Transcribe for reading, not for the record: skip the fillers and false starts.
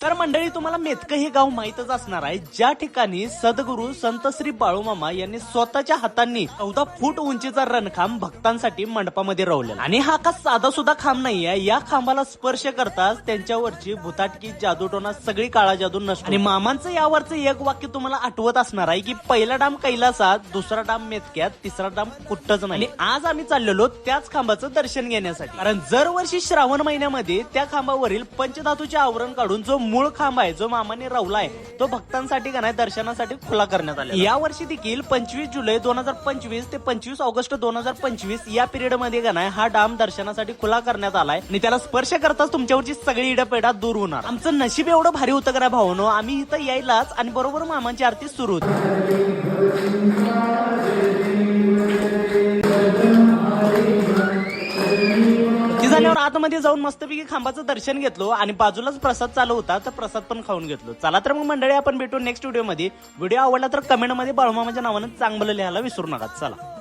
तर मंडळी, तुम्हाला मेतकं हे गाव माहितच असणार आहे, ज्या ठिकाणी सद्गुरू संत श्री बाळूमामा यांनी स्वतःच्या हातांनी 14 फूट उंचीचा रणखांब भक्तांसाठी मंडपामध्ये रोवलेला. आणि हा का साधा सुद्धा खांब नाहीये. या खांबाला स्पर्श करताच त्यांच्यावरची भूताटकी जादूटोना सगळी काळा जादू नसतो. आणि मामांचं यावरचं एक वाक्य तुम्हाला आठवत असणार आहे की पहिला डाम कैलासात, दुसरा डाम मेतक्यात, तिसरा डाम कुठंच नाही. आणि आज आम्ही चाललेलो त्याच खांबाचं दर्शन घेण्यासाठी. कारण दरवर्षी श्रावण महिन्यामध्ये त्या खांबावरील पंचधातूचे आवरण काढून जो मूळ खांब आहे, जो मामाने रवलाय, तो भक्तांसाठी का नाही दर्शनासाठी खुला करण्यात आला. या वर्षी देखील 25 जुलै 2025 ते 25 ऑगस्ट 2025 या पिरियड मध्ये का नाही हा डाम दर्शनासाठी खुला करण्यात आलाय. आणि त्याला स्पर्श करताच तुमच्यावरची सगळी इडपेडा दूर होणार. आमचं नशीब एवढं भारी होतं का भावनो, आम्ही इथं यायलाच आणि बरोबर मामांची आरती सुरू होती. झाल्यावर आतमध्ये जाऊन मस्तपैकी खांबाचं दर्शन घेतलो आणि बाजूलाच प्रसाद चालू होता, तर प्रसाद पण खाऊन घेतलो. चला तर मग मंडळी, आपण भेटू नेक्स्ट व्हिडिओ मध्ये. व्हिडिओ आवडला तर कमेंट मध्ये बाळूमामाच्या नावानं चांगलं लिहायला विसरू नका. चला.